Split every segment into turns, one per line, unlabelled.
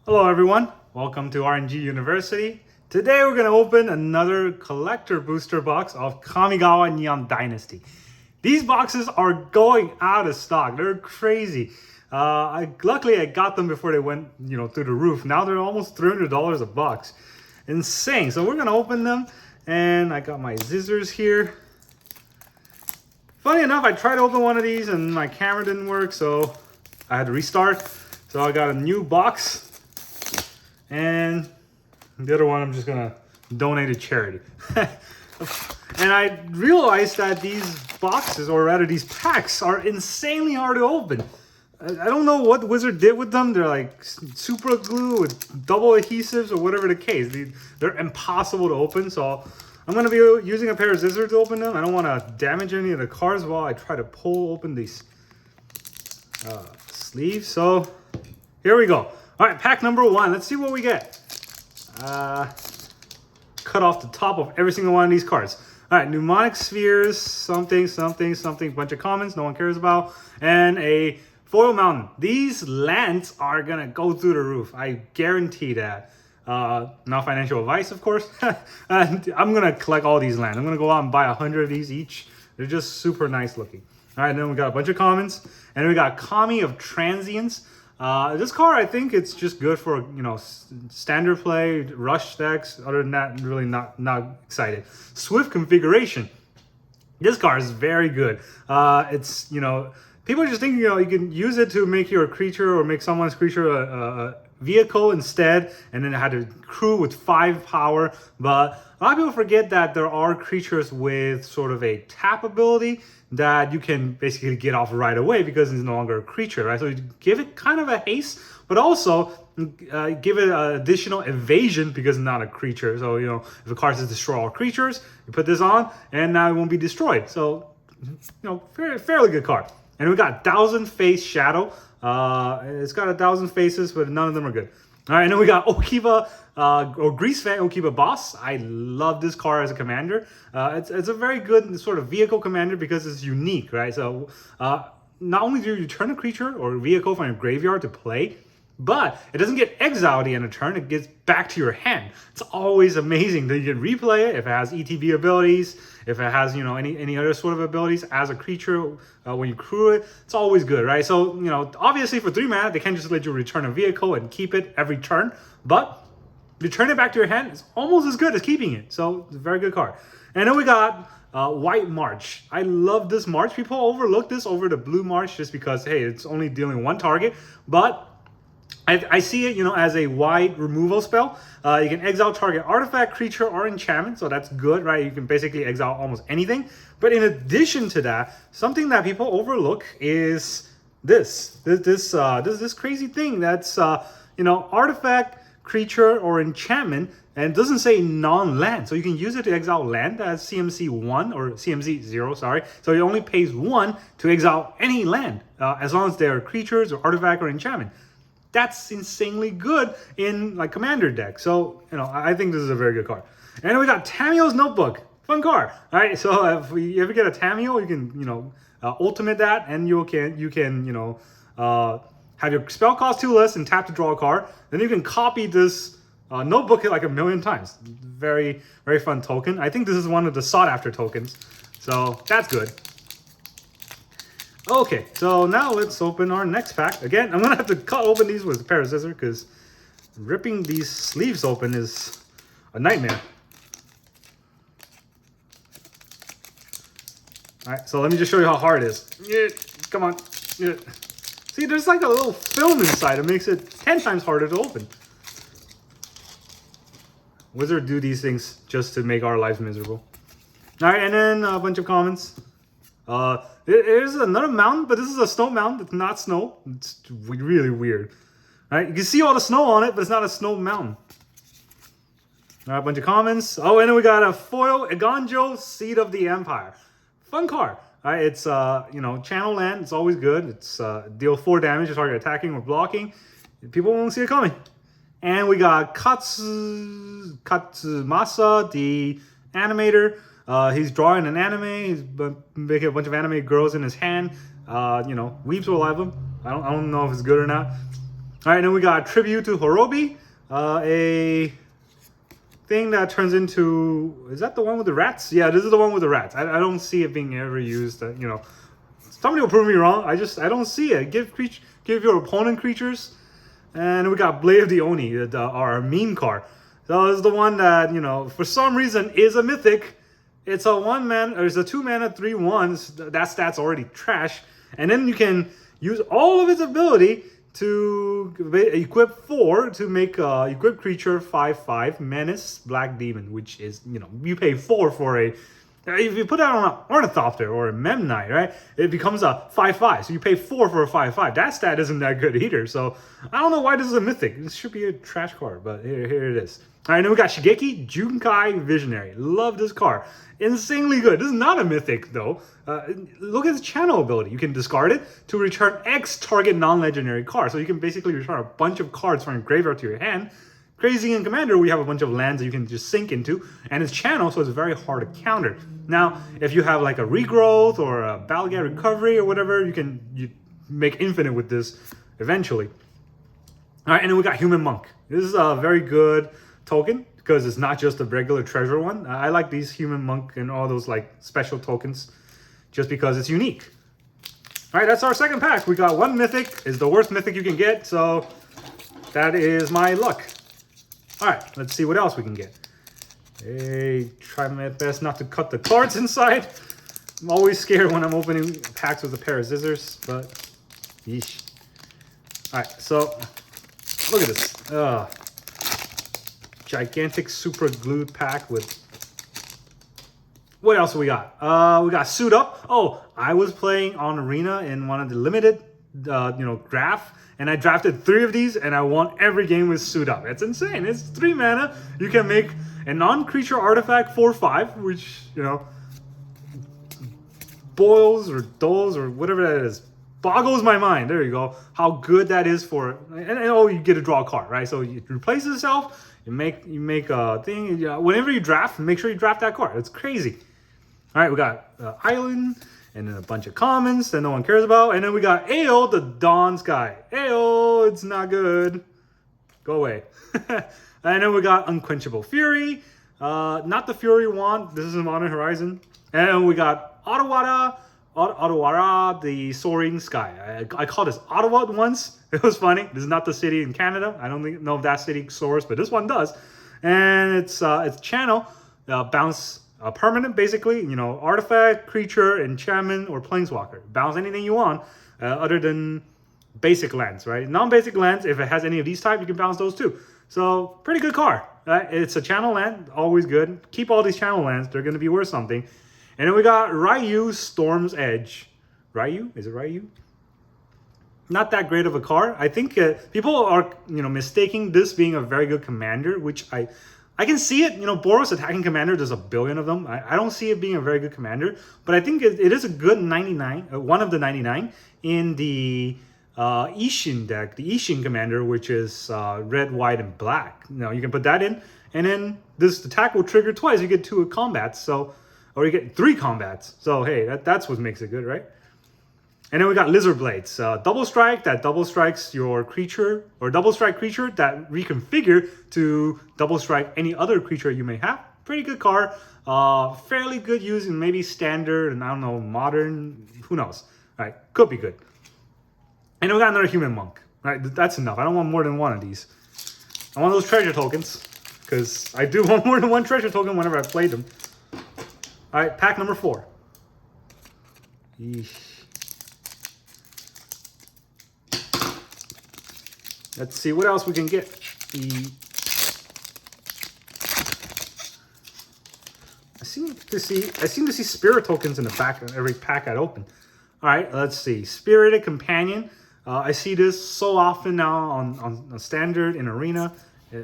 Hello everyone, welcome to RNG University. Today we're going to open another collector booster box of Kamigawa Neon Dynasty. These boxes are going out of stock. They're crazy. Luckily I got them before they went, through the roof. Now they're almost $300 a box. Insane. So we're going to open them, and I got my scissors here. Funny enough, I tried to open one of these and my camera didn't work, so I had to restart. So I got a new box. And the other one I'm just gonna donate to charity. And I realized that these boxes, or rather these packs, are insanely hard to open. I don't know what Wizard did with them. They're like super glue with double adhesives or whatever the case. They're impossible to open, so I'm gonna be using a pair of scissors to open them. I don't wanna damage any of the cards while I try to pull open these sleeves. So here we go. All right, pack number one. Let's see what we get. Cut off the top of every single one of these cards. All right, mnemonic spheres, something, bunch of commons no one cares about, and a foil mountain. These lands are gonna go through the roof. I guarantee that. Not financial advice, of course. And I'm gonna collect all these lands. I'm gonna go out and buy 100 of these each. They're just super nice looking. All right, then we got a bunch of commons, and we got Kami of Transience. This card, I think it's just good for, standard play, rush decks. Other than that, really not excited. Swift configuration. This card is very good. It's, people just think, you can use it to make your creature or make someone's creature a vehicle instead, and then it had a crew with 5 power. But a lot of people forget that there are creatures with sort of a tap ability that you can basically get off right away because it's no longer a creature, right? So you give it kind of a haste, but also give it additional evasion because it's not a creature. So, if a card says destroy all creatures, you put this on and now it won't be destroyed. So, fairly good card. And we got 1,000 Face Shadow. It's got 1,000 faces, but none of them are good. All right, and then we got Okiba, or Grease Fan Okiba Boss. I love this card as a commander. It's a very good sort of vehicle commander because it's unique, right? So not only do you return a creature or a vehicle from your graveyard to play, but it doesn't get exiled at the end of turn. It gets back to your hand. It's always amazing that you can replay it if it has ETB abilities, if it has any other sort of abilities as a creature when you crew it. It's always good, right? So obviously for 3 mana they can't just let you return a vehicle and keep it every turn, but return it back to your hand is almost as good as keeping it. So it's a very good card. And then we got White March. I love this March. People overlook this over the Blue March just because, hey, it's only dealing 1 target, but I see it, as a wide removal spell. You can exile target artifact, creature, or enchantment, so that's good, right? You can basically exile almost anything. But in addition to that, something that people overlook is this crazy thing that's artifact, creature, or enchantment, and it doesn't say non-land, so you can use it to exile land as CMC 1 or CMC 0, sorry. So it only pays 1 to exile any land, as long as they're creatures or artifact or enchantment. That's insanely good in like commander deck. So, I think this is a very good card. And we got Tamiyo's Notebook. Fun card. All right, so if you ever get a Tamiyo, you can, ultimate that, and you can have your spell cost 2 less and tap to draw a card. Then you can copy this notebook like 1,000,000 times. Very, very fun token. I think this is one of the sought after tokens. So that's good. Okay, so now let's open our next pack. Again, I'm going to have to cut open these with a pair of scissors because ripping these sleeves open is a nightmare. All right, so let me just show you how hard it is. Yeah, come on. Yeah. See, there's like a little film inside. It makes it 10 times harder to open. Wizard do these things just to make our lives miserable. All right, and then a bunch of comments. There's another mountain, but this is a snow mountain. It's not snow. It's really weird. All right, you can see all the snow on it, but it's not a snow mountain. All right, a bunch of comments. Oh, and then we got a foil Eganjo, Seed of the Empire. Fun card. All right, it's channel land. It's always good. It's deal 4 damage to target attacking or blocking. People won't see it coming. And we got Katsumasa, the animator. He's drawing an anime. He's making a bunch of anime girls in his hand. Weeps will love him. I don't know if it's good or not. All right, then we got Tribute to Horobi, a thing that turns into, is that the one with the rats? Yeah, this is the one with the rats. I don't see it being ever used. You know, somebody will prove me wrong. I don't see it. Give your opponent creatures. And we got Blade of the Oni, our meme card. So this is the one that, you know, for some reason is a mythic. It's a 1-mana, or it's a 2-mana 3/1. That stat's already trash. And then you can use all of its ability to equip 4 to make equip creature 5/5 Menace Black Demon, which is, you know, you pay 4 for a. If you put that on an Ornithopter or a Memnite, right, it becomes a 5/5. So you pay 4 for a 5/5. That stat isn't that good either. So I don't know why this is a mythic. This should be a trash card, but here it is. All right, then we got Shigeki Junkai Visionary. Love this card. Insanely good. This is not a mythic, though. Look at the channel ability. You can discard it to return X target non-legendary card. So you can basically return a bunch of cards from your graveyard to your hand. Crazy in Commander, we have a bunch of lands that you can just sink into, and it's channel, so it's very hard to counter. Now, if you have like a Regrowth or a Balgat Recovery or whatever, you make infinite with this eventually. All right, and then we got Human Monk. This is a very good token because it's not just a regular treasure one. I like these Human Monk and all those like special tokens just because it's unique. All right, that's our second pack. We got one mythic. Is the worst mythic you can get, so that is my luck. All right, let's see what else we can get. Hey, try my best not to cut the cards inside. I'm always scared when I'm opening packs with a pair of scissors, but yeesh. All right, so look at this. Gigantic super glued pack with. What else do we got? We got Suit Up. Oh, I was playing on Arena in one of the limited, draft. And I drafted 3 of these, and I won every game with Suit Up. It's insane. It's 3 mana. You can make a non-creature artifact 4/5, which, you know, boils or dulls or whatever that is. Boggles my mind. There you go. How good that is for, and you get to draw a card, right? So it replaces itself. You make a thing. Whenever you draft, make sure you draft that card. It's crazy. All right, we got Island. And then a bunch of commons that no one cares about. And then we got Ao, the Dawn Sky. Ao, it's not good. Go away. And then we got Unquenchable Fury. Not the Fury we want. This is a Modern Horizon. And we got Ottawara, the Soaring Sky. I called this Ottawa once. It was funny. This is not the city in Canada. I don't know if that city soars, but this one does. And it's channel, bounce. Permanent, basically, you know, artifact, creature, enchantment, or planeswalker. Bounce anything you want, other than basic lands, right? Non-basic lands, if it has any of these types, you can bounce those too. So, pretty good card. It's a channel land, always good. Keep all these channel lands, they're going to be worth something. And then we got Ryu, Storm's Edge. Ryu? Is it Ryu? Not that great of a card. I think people are, mistaking this being a very good commander, which I can see it, Boros attacking commander, there's a billion of them. I don't see it being a very good commander, but I think it is a good 99, one of the 99 in the Ishin deck, the Ishin commander, which is red, white, and black. You can put that in, and then this attack will trigger twice. You get 2 combats, or you get 3 combats. So, hey, that's what makes it good, right? And then we got Lizard Blades. Double strike, that double strikes your creature, or double strike creature that reconfigure to double strike any other creature you may have. Pretty good card. Fairly good use in maybe standard and I don't know, modern, who knows. All right, could be good. And then we got another Human Monk. All right, that's enough. I don't want more than one of these. I want those treasure tokens, because I do want more than one treasure token whenever I play them. All right, pack number 4. Yeesh. Let's see what else we can get. I seem to see spirit tokens in the back of every pack I open. All right, let's see. Spirited Companion. I see this so often now on standard in arena.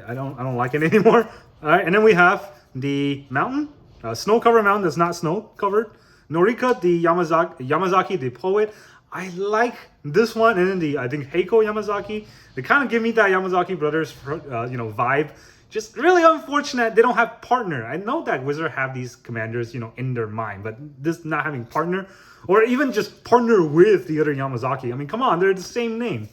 I don't like it anymore. All right, and then we have the mountain, snow covered mountain that's not snow covered. Norika, the Yamazaki, the poet. I like this one, and then I think Heiko Yamazaki. They kind of give me that Yamazaki Brothers, vibe. Just really unfortunate they don't have partner. I know that Wizard have these commanders, in their mind, but this not having partner, or even just partner with the other Yamazaki. I mean, come on, they're the same name.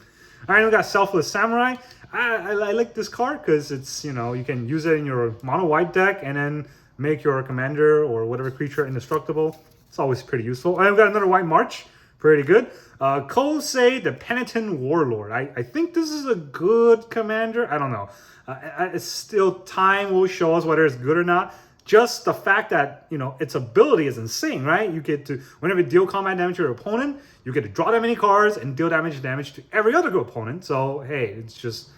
All right, we got Selfless Samurai. I like this card because it's, you know, you can use it in your mono white deck and then make your commander or whatever creature indestructible. It's always pretty useful. And we got another White March. Pretty good. Kosei, the Penitent Warlord. I think this is a good commander. I don't know. It's still, time will show us whether it's good or not. Just the fact that, you know, its ability is insane, right? You get to, whenever you deal combat damage to your opponent, you get to draw that many cards and deal damage to every other opponent. So, hey, it's just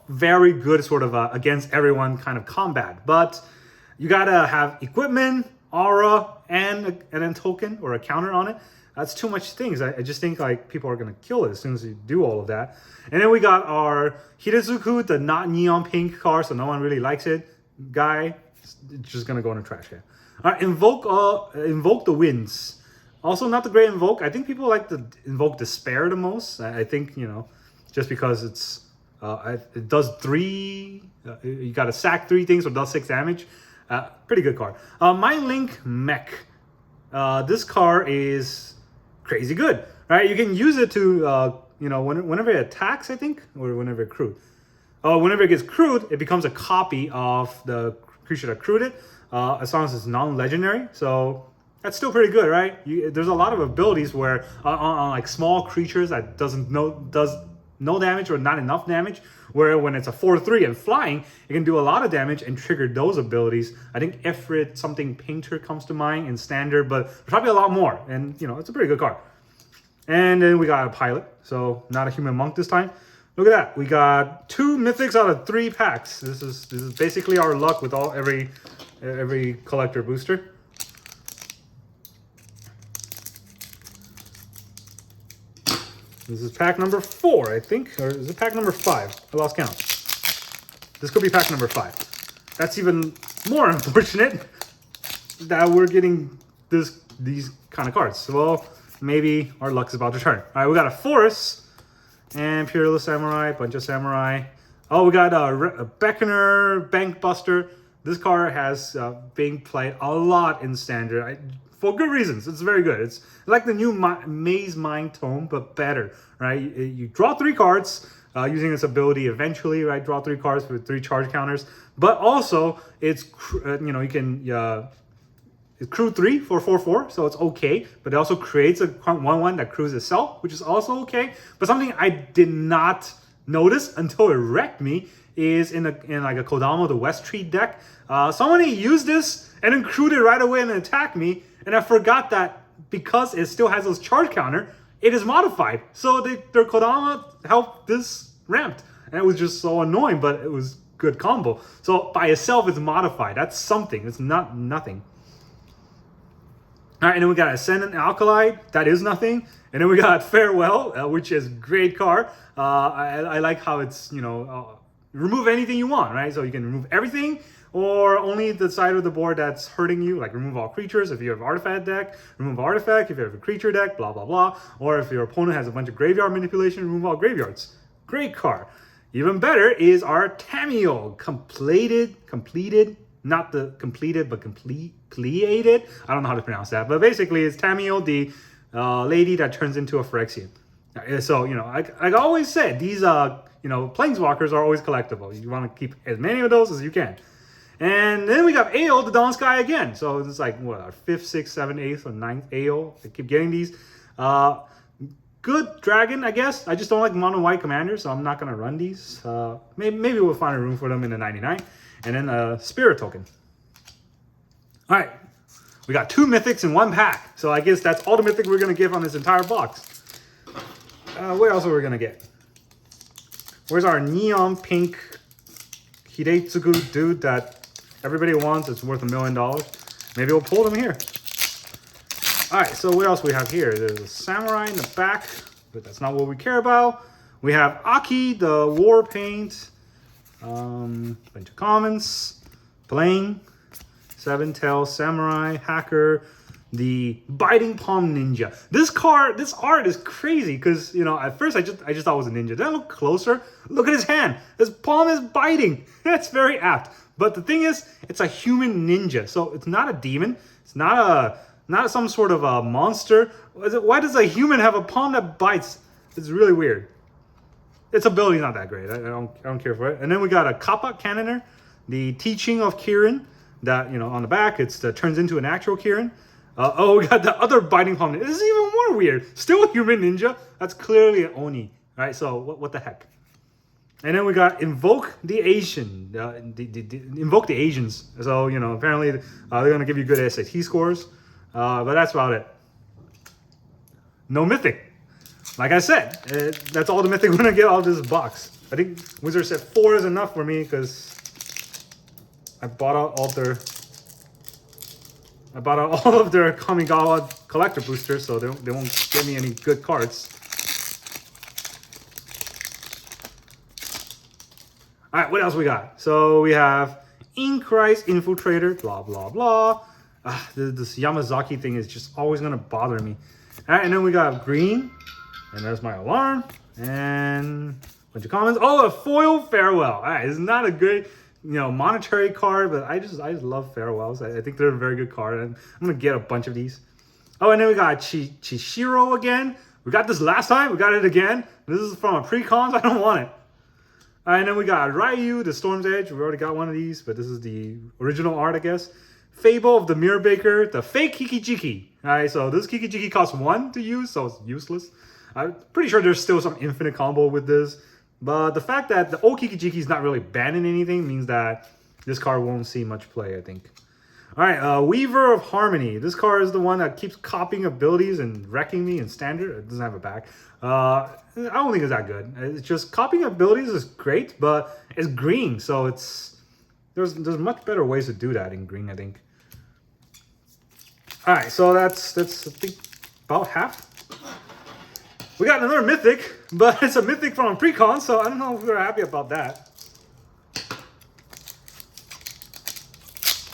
very good sort of against everyone kind of combat. But you gotta have equipment, aura, and then token or a counter on it. That's too much things. I just think like people are gonna kill it as soon as you do all of that. And then we got our Hidetsugu, the not neon pink card, so no one really likes it. Guy, it's just gonna go in the trash can. All right, invoke the winds. Also not the great invoke. I think people like to invoke despair the most. I think, you know, just because it's it does 3. You gotta sack 3 things or does 6 damage. Pretty good card. Mind Link Mech. This card is crazy good, right? You can use it to you know, whenever it attacks, I think, or whenever it crewed. Whenever it gets crewed, it becomes a copy of the creature that crewed it, as long as it's non-legendary. So that's still pretty good, right? There's a lot of abilities where on like small creatures that does no damage or not enough damage, where when it's a 4/3 and flying, it can do a lot of damage and trigger those abilities. I think Ifrit something Painter comes to mind in standard, but there's probably a lot more. And, you know, it's a pretty good card. And then we got a pilot, so not a human monk this time. Look at that. We got 2 mythics out of 3 packs. This is basically our luck with every collector booster. This is pack number 4, I think, or is it pack number 5? I lost count. This could be pack number 5. That's even more unfortunate that we're getting these kind of cards. Well, maybe our luck is about to turn. All right, we got a Forest. And Peerless Samurai, bunch of Samurai. Oh, we got a Beckoner, Bankbuster. This card has been played a lot in Standard for good reasons. It's very good. It's like the new Maze Mind Tome, but better, right? You draw 3 cards using this ability eventually, right? Draw 3 cards with 3 charge counters. But also, it's, you know, you can... It's crew 3 for 4/4, so it's okay. But it also creates a 1/1 that crews itself, which is also okay. But something I did not notice until it wrecked me is in like a Kodama the West Tree deck. Someone used this and then crewed it right away and attacked me, and I forgot that because it still has those charge counter, it is modified. So their Kodama helped this ramped, and it was just so annoying, but it was good combo. So by itself, it's modified. That's something. It's not nothing. All right, and then we got Ascendant Alkali. That is nothing. And then we got Farewell, which is great card. I like how it's, you know, remove anything you want, right? So you can remove everything or only the side of the board that's hurting you, like remove all creatures. If you have artifact deck, remove artifact. If you have a creature deck, blah, blah, blah. Or if your opponent has a bunch of graveyard manipulation, remove all graveyards. Great card. Even better is our Tamiyo, completed, not the completed, but completed. I don't know how to pronounce that, but basically it's Tamiyo, the lady that turns into a Phyrexian. So, you know, like I always said, these, you know, planeswalkers are always collectible. You want to keep as many of those as you can. And then we got Aeol, the Dawn Sky again. So it's like, what, our 5th, 6th, 7th, 8th, or 9th Aeol. I keep getting these. Good dragon, I guess. I just don't like mono white commanders, so I'm not going to run these. Maybe we'll find a room for them in the 99. And then a Spirit token. All right. We got 2 mythics in 1 pack. So I guess that's all the mythic we're going to give on this entire box. What else are we going to get? Where's our neon pink Hidetsugu dude that everybody wants? It's worth $1 million. Maybe we'll pull them here. All right, so what else we have here? There's a samurai in the back, but that's not what we care about. We have Aki, the war paint. Bunch of commons. Blaine. 7-tail samurai. Hacker. The biting palm ninja. This art is crazy because, you know, at first I just thought it was a ninja. Then I look closer. Look at his hand. His palm is biting. That's very apt. But the thing is, it's a human ninja, so it's not a demon. It's not some sort of a monster. Why does a human have a palm that bites? It's really weird. Its ability is not that great. I don't care for it. And then we got a Kappa Cannoner, the teaching of Kirin. That, you know, on the back, turns into an actual Kirin. We got the other biting palm. This is even more weird. Still a human ninja. That's clearly an Oni. Right? So what the heck? And then we got Invoke the Asian. Invoke the Asians. So, you know, apparently they're going to give you good SAT scores. But that's about it. No Mythic. Like I said, that's all the Mythic we're going to get out of this box. I think Wizard said 4 is enough for me because I bought out all of their Kamigawa collector boosters, so they won't give me any good cards. All right, what else we got? So we have Inkrise Infiltrator, blah, blah, blah. This Yamazaki thing is just always going to bother me. All right, and then we got green, and there's my alarm, and a bunch of comments. Oh, a foil Farewell. All right, it's not a great, you know, monetary card, but I just love Farewells. I think they're a very good card, and I'm going to get a bunch of these. Oh, and then we got Chishiro again. We got this last time. We got it again. This is from a pre-con, so I don't want it. And then we got Ryu, the Storm's Edge. We already got one of these, but this is the original art, I guess. Fable of the Mirror Baker, the fake Kikijiki. All right, so this Kikijiki costs 1 to use, so it's useless. I'm pretty sure there's still some infinite combo with this. But the fact that the old Kikijiki is not really banning anything means that this card won't see much play, I think. All right, Weaver of Harmony. This card is the one that keeps copying abilities and wrecking me in Standard. It doesn't have a back. I don't think it's that good. It's just copying abilities is great, but it's green, so there's much better ways to do that in green, I think. All right, so that's I think about half. We got another Mythic, but it's a Mythic from a pre-con, so I don't know if we're happy about that.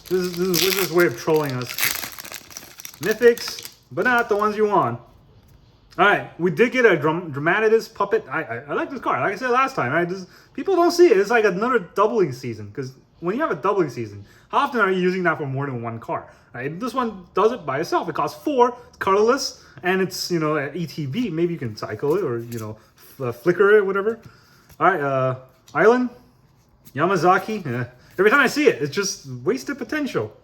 This is Wizard's way of trolling us. Mythics, but not the ones you want. All right, we did get a Dramatitis puppet. I like this card. Like I said last time, right? People don't see it. It's like another doubling season, because when you have a doubling season, how often are you using that for more than one card? Right? This one does it by itself. It costs 4, it's colorless, and it's, you know, at ETB. Maybe you can cycle it or, you know, flicker it, whatever. All right, Island, Yamazaki. Every time I see it, it's just wasted potential.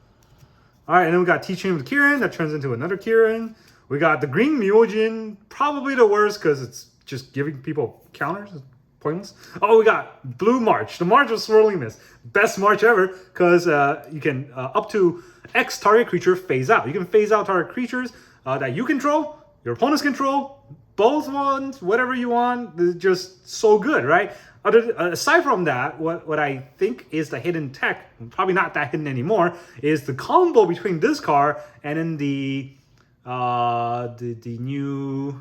All right, and then we got Teaching of Kirin that turns into another Kirin. We got the Green Myojin, probably the worst because it's just giving people counters. It's pointless. Oh, we got Blue March. The March of Swirling Mist. Best March ever because you can, up to X target creature phase out. You can phase out target creatures that you control, your opponents control, both ones, whatever you want. It's just so good, right? Aside from that, what I think is the hidden tech, probably not that hidden anymore, is the combo between this card and then the new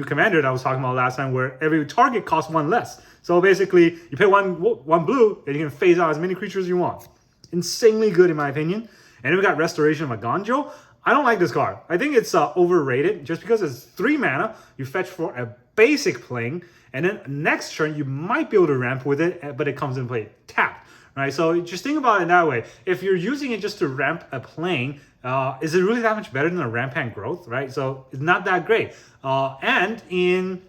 commander that I was talking about last time, where every target costs 1 less. So basically, you pay one blue, and you can phase out as many creatures as you want. Insanely good in my opinion. And then we got Restoration of Maganjo. I don't like this card. I think it's overrated just because it's 3 mana. You fetch for a basic playing, and then next turn you might be able to ramp with it, but it comes in play tapped. Right, so just think about it that way. If you're using it just to ramp a playing, is it really that much better than a rampant growth? Right, so it's not that great. And in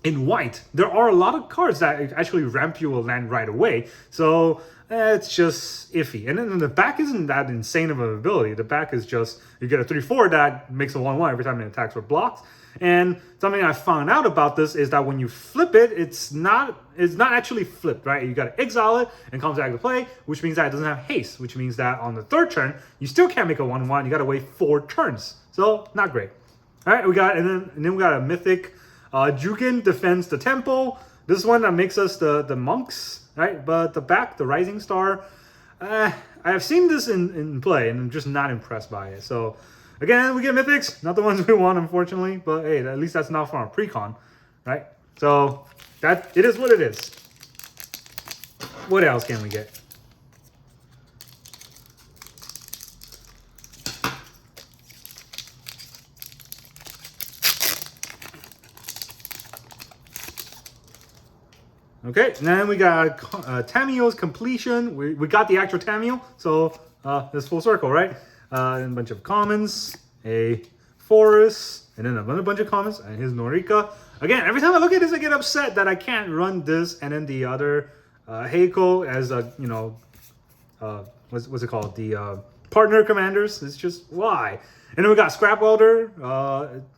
white, there are a lot of cards that actually ramp you a land right away. So it's just iffy. And then the back isn't that insane of an ability. The back is just you get a 3/4 that makes a 1/1 every time it attacks or blocks. And something I found out about this is that when you flip it, it's not actually flipped, right? You got to exile it and comes back to play, which means that it doesn't have haste, which means that on the 3rd turn, you still can't make a 1/1. You got to wait 4 turns. So not great. All right, and then we got a Mythic. Jukin defends the temple. This is one that makes us the monks, right? But the back, the Rising Star, I have seen this in play, and I'm just not impressed by it. So again, we get Mythics, not the ones we want, unfortunately. But hey, at least that's not from a pre-con, right? So that it is what it is. What else can we get? Okay, and then we got Tamio's completion. We got the actual Tamio, so it's full circle, right? And a bunch of commons, a forest, and then another bunch of commons, and his Norika. Again, every time I look at this, I get upset that I can't run this and then the other Heiko as a, you know, what's it called? The partner commanders. It's just, why? And then we got Scrap Welder.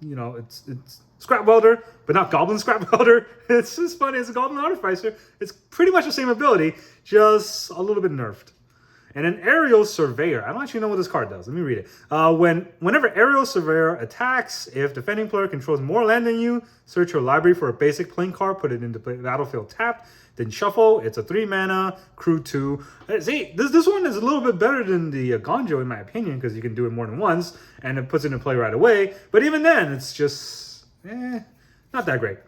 You know, it's Scrap Welder, but not Goblin Scrap Welder. It's just funny. It's a Goblin Artificer. It's pretty much the same ability, just a little bit nerfed. And then Aerial Surveyor. I don't actually know what this card does. Let me read it. Whenever Aerial Surveyor attacks, if defending player controls more land than you, search your library for a basic playing card, put it into battlefield tapped, then shuffle. It's a 3 mana, crew 2. See, this one is a little bit better than the Gonjo in my opinion, because you can do it more than once, and it puts it into play right away. But even then, it's just, not that great.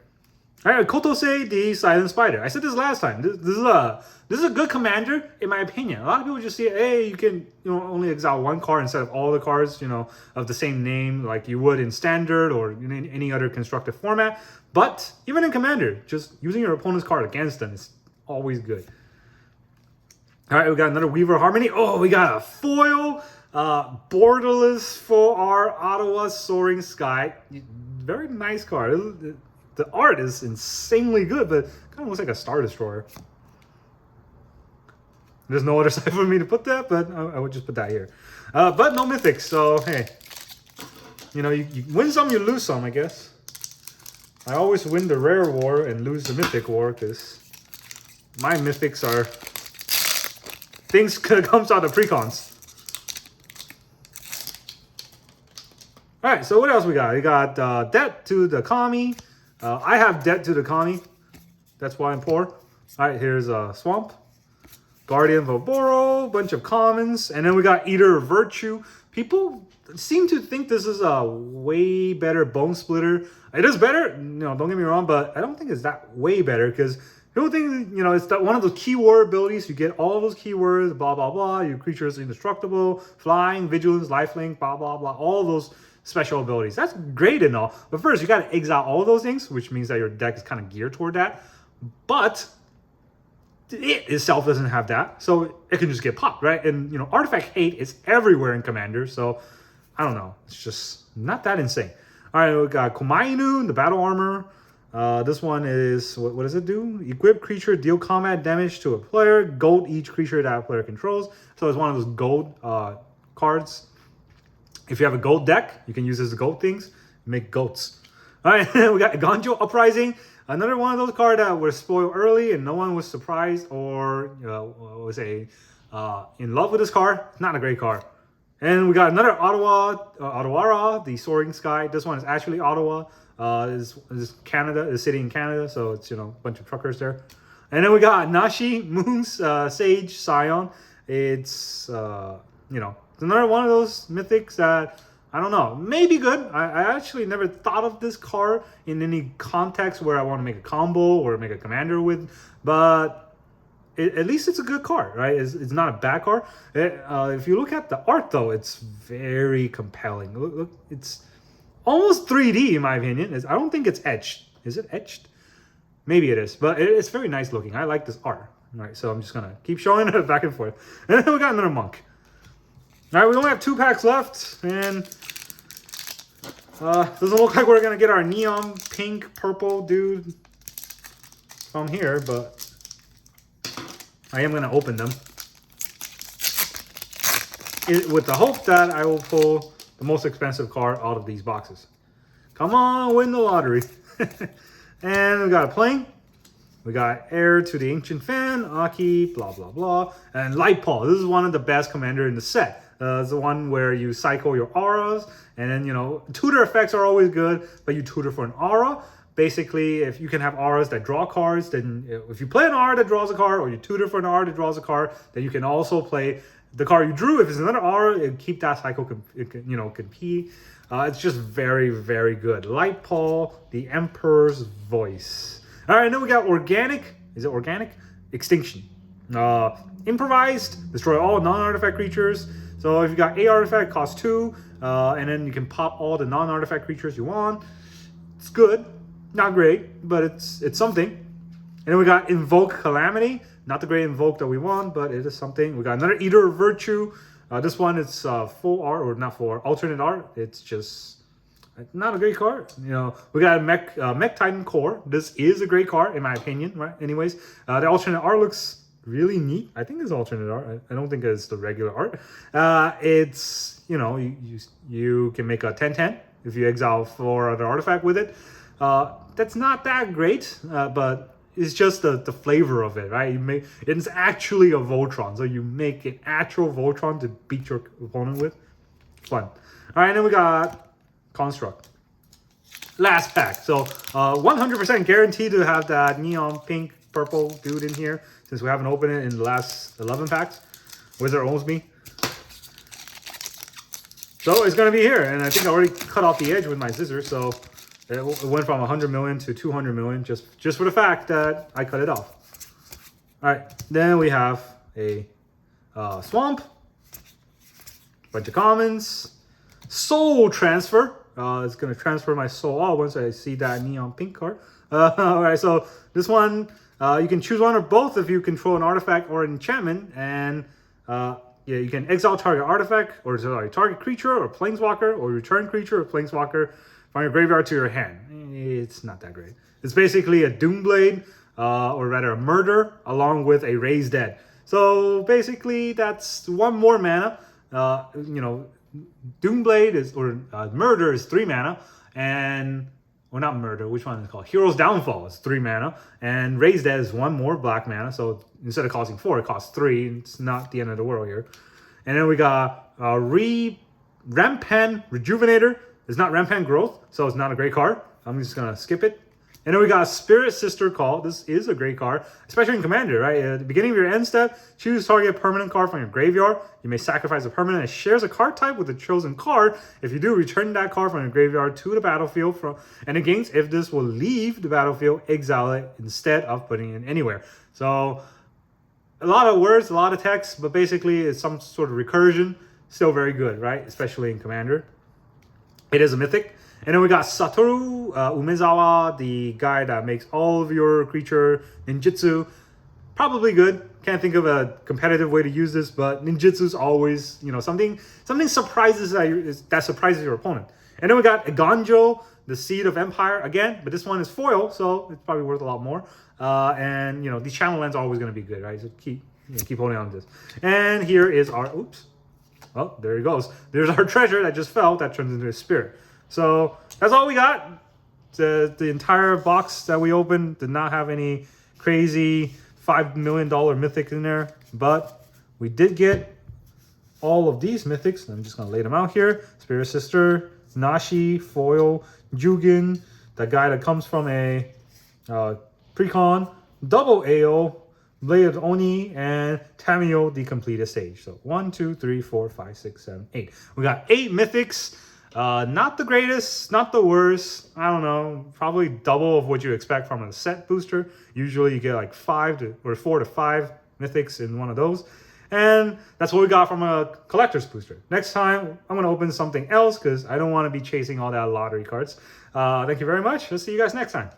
All right, Kotose the Silent Spider. I said this last time. This is a good commander, in my opinion. A lot of people just see, hey, you can only exile one card instead of all the cards, of the same name, like you would in Standard or in any other constructed format. But even in Commander, just using your opponent's card against them is always good. All right, we got another Weaver Harmony. Oh, we got a foil, borderless 4R Ottawa Soaring Sky. Very nice card. The art is insanely good, but kind of looks like a Star Destroyer. There's no other side for me to put that, but I would just put that here. But no mythics, so hey. You win some, you lose some, I guess. I always win the rare war and lose the mythic war, because my mythics are things comes out of precons. Alright, so what else we got? We got Debt to the Kami. I have Debt to the Kami. That's why I'm poor. Alright, here's Swamp. Guardian of Oboro, bunch of commons, and then we got Eater of Virtue. People seem to think this is a way better Bone Splitter. It is better, don't get me wrong, but I don't think it's that way better, because people think, it's one of those keyword abilities. You get all those keywords, blah, blah, blah. Your creature is indestructible, flying, vigilance, lifelink, blah, blah, blah. All those special abilities. That's great and all. But first, you got to exile all those things, which means that your deck is kind of geared toward that. But it itself doesn't have that, so it can just get popped, right? And Artifact Hate is everywhere in Commander, so I don't know. It's just not that insane. All right, we got Komaenu, the Battle Armor. This one is, what does it do? Equip creature, deal combat damage to a player, gold each creature that a player controls. So it's one of those gold cards. If you have a gold deck, you can use this gold things, make goats. All right, we got Gonjo Uprising. Another one of those cards that were spoiled early and no one was surprised or in love with this card. Not a great card. And we got another Ottawa, the Soaring Sky. This one is actually Ottawa. Is Canada, is city in Canada, so it's a bunch of truckers there. And then we got Nashi Moon's Sage Scion. It's it's another one of those mythics that I don't know, maybe good. I actually never thought of this card in any context where I want to make a combo or make a commander with, but at least it's a good card, right? It's not a bad card. If you look at the art, though, it's very compelling. Look, it's almost 3D in my opinion. I don't think it's etched. Is it etched? Maybe it is, but it's very nice looking. I like this art. All right, so I'm just gonna keep showing it back and forth. And then we got another monk. All right, we only have 2 packs left, and doesn't look like we're gonna get our neon pink purple dude from here, but I am gonna open them with the hope that I will pull the most expensive card out of these boxes. Come on, win the lottery. And we got a plane. We got Heir to the Ancient Fan, Aki, blah, blah, blah. And Light Paul. This is one of the best commander in the set. It's the one where you cycle your auras. And then, tutor effects are always good, but you tutor for an aura. Basically, if you can have auras that draw cards, then if you play an aura that draws a card, or you tutor for an aura that draws a card, then you can also play the card you drew. If it's another aura, and keep that cycle, compete. It's just very, very good. Light Paul, the Emperor's Voice. All right, then we got Organic. Is it Organic? Extinction. Improvised. Destroy all non-artifact creatures. So if you got a artifact, cost 2. And then you can pop all the non-artifact creatures you want. It's good. Not great, but it's something. And then we got Invoke Calamity. Not the great Invoke that we want, but it is something. We got another Eater of Virtue. This one is full art, or not full art, alternate art. It's just not a great card. You know, we got a Mech Titan Core. This is a great card in my opinion, right? Anyways, the alternate art looks really neat. I think it's alternate art. I don't think it's the regular art. It's, you know, you can make a 10/10 if you exile 4 other artifact with it. That's not that great, but it's just the flavor of it, right? It's actually a Voltron, so you make an actual Voltron to beat your opponent with. Fun. All right, and then we got Construct. Last pack. So 100% guaranteed to have that neon pink purple dude in here, since we haven't opened it in the last 11 packs. Wizard owes me. So it's going to be here, and I think I already cut off the edge with my scissors, so it went from 100 million to 200 million just for the fact that I cut it off. All right, then we have a Swamp, bunch of commons, Soul Transfer. It's going to transfer my soul all once I see that neon pink card. All right, so this one, you can choose one or both if you control an artifact or an enchantment, and yeah, you can exile target artifact, or sorry, target creature or planeswalker, or return creature or planeswalker from your graveyard to your hand. It's not that great. It's basically a Doomblade, or rather a Murder, along with a Raised Dead. So basically, that's one more mana. You know, Doomblade is, or Murder is 3 mana, and well, not Murder. Which one is it called? Hero's Downfall is 3 mana, and Raised Dead is 1 more black mana. So instead of costing 4, it costs 3. It's not the end of the world here. And then we got Rampan Rejuvenator. It's not Rampan Growth, so it's not a great card. I'm just gonna skip it. And then we got Spirit Sister Call. This is a great card, especially in Commander, right? At the beginning of your end step, choose target permanent card from your graveyard. You may sacrifice a permanent that shares a card type with the chosen card. If you do, return that card from your graveyard to the battlefield. And against, if this will leave the battlefield, exile it instead of putting it anywhere. So a lot of words, a lot of text, but basically it's some sort of recursion. Still very good, right? Especially in Commander. It is a mythic. And then we got Satoru Umezawa, the guy that makes all of your creature ninjutsu. Probably good. Can't think of a competitive way to use this, but ninjutsu is always, you know, something surprises that surprises your opponent. And then we got Eganjo, the Seed of Empire again, but this one is foil, so it's probably worth a lot more. And you know, these channel lands are always going to be good, right? So keep holding on to this. And here is our oh, there he goes. There's our treasure that just fell that turns into a spirit. So that's all we got. The entire box that we opened did not have any crazy $5 million mythics in there, but we did get all of these mythics. I'm just gonna lay them out here. Spirit Sister, Nashi, Foil, Jugin, the guy that comes from a precon, double AO, Blade of Oni, and Tamio, the completed stage. So 1, 2, 3, 4, 5, 6, 7, 8. We got 8 mythics. Not the greatest, not the worst. I don't know, probably double of what you expect from a set booster. Usually you get like 4 to 5 mythics in one of those. And that's what we got from a collector's booster. Next time, I'm going to open something else because I don't want to be chasing all that lottery cards. Thank you very much. I'll see you guys next time.